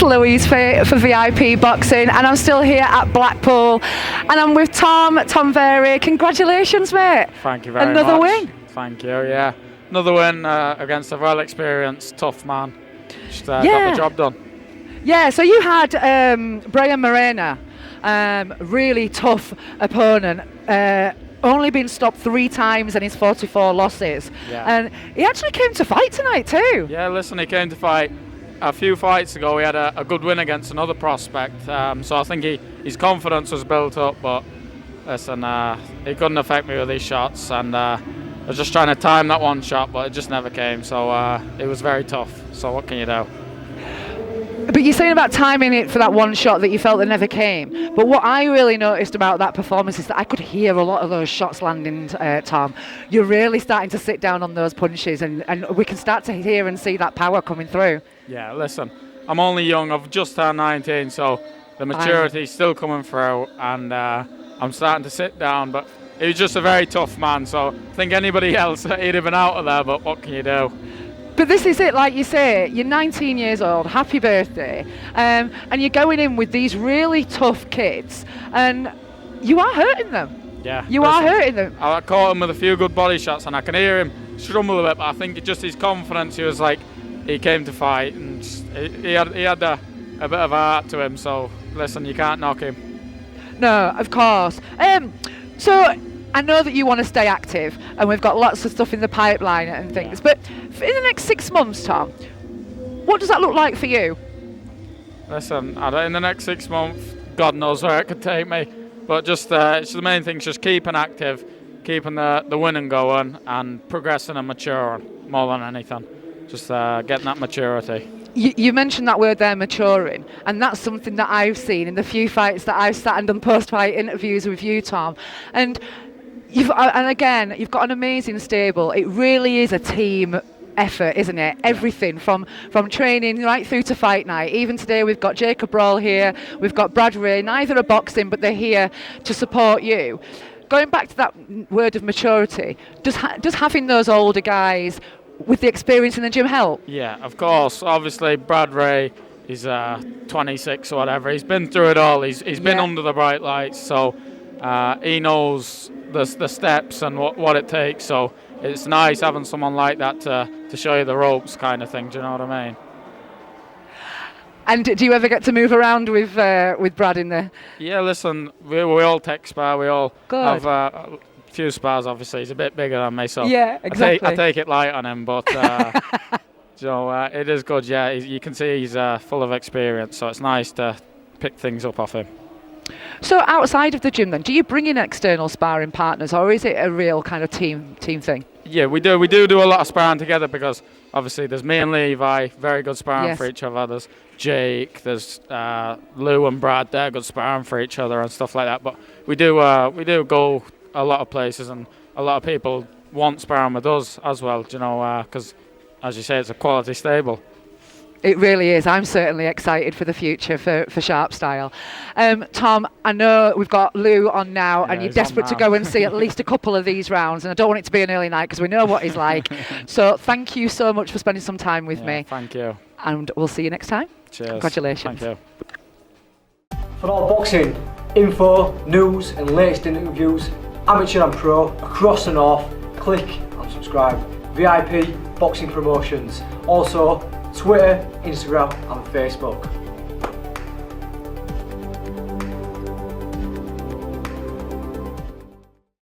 Louise for VIP Boxing, and I'm still here at Blackpool, and I'm with Tom Varey. Congratulations, mate. Thank you very much. Another win. Thank you, yeah. Another win against a well-experienced, tough man. Just got the job done. Yeah, so you had Brian Morena, really tough opponent, only been stopped 3 times in his 44 losses. Yeah. And he actually came to fight tonight too. Yeah, listen, he came to fight. A few fights ago, he had a good win against another prospect, so I think his confidence was built up, but listen, he couldn't affect me with these shots, and I was just trying to time that one shot, but it just never came, so it was very tough, so what can you do? But you're saying about timing it for that one shot that you felt that never came. But what I really noticed about that performance is that I could hear a lot of those shots landing, Tom. You're really starting to sit down on those punches, and we can start to hear and see that power coming through. Yeah, listen, I'm only young. I've just turned 19, so the maturity's still coming through, and I'm starting to sit down. But he was just a very tough man, so I think anybody else, he'd have been out of there, but what can you do? But this is it, like you say, you're 19 years old, happy birthday, and you're going in with these really tough kids, and you are hurting them. Yeah. You are hurting them. I caught him with a few good body shots, and I can hear him struggle a bit, but I think just his confidence, he was like, he came to fight, and he had a bit of heart to him, so listen, you can't knock him. No, of course. So I know that you want to stay active, and we've got lots of stuff in the pipeline and things, but in the next 6 months, Tom, what does that look like for you? Listen, in the next 6 months, God knows where it could take me, but just it's the main thing is just keeping active, keeping the winning going, and progressing and maturing more than anything. Just getting that maturity. You mentioned that word there, maturing, and that's something that I've seen in the few fights that I've sat and done post-fight interviews with you, Tom. And you've got an amazing stable. It really is a team effort, isn't it? Everything from training right through to fight night. Even today we've got Jacob Brawl here, we've got Brad Ray, neither are boxing, but they're here to support you. Going back to that word of maturity, does having those older guys with the experience in the gym help? Yeah, of course. Obviously, Brad Ray is 26 or whatever. He's been through it all. He's been under the bright lights, so he knows the steps and what it takes. So it's nice having someone like that to show you the ropes, kind of thing. Do you know what I mean? And do you ever get to move around with Brad in there? Yeah, listen, we all tech spar. We all have few spars. Obviously he's a bit bigger than me, so yeah, exactly. I take it light on him, but it is good. Yeah, you can see he's full of experience, so it's nice to pick things up off him. So outside of the gym then, do you bring in external sparring partners, or is it a real kind of team thing? Yeah, we do a lot of sparring together, because obviously there's me and Levi, very good sparring for each other. There's Jake, there's Lou and Brad, they're good sparring for each other and stuff like that. But we do go a lot of places, and a lot of people want sparring with us as well, because as you say, it's a quality stable. It really is. I'm certainly excited for the future for Sharp Style. Tom, I know we've got Lou on now, and you're desperate to go and see at least a couple of these rounds, and I don't want it to be an early night because we know what he's like. So thank you so much for spending some time with me. Thank you. And we'll see you next time. Cheers. Congratulations. Thank you. For all boxing info, news and latest interviews, amateur and pro, across the north, click and subscribe. VIP Boxing Promotions. Also Twitter, Instagram and Facebook.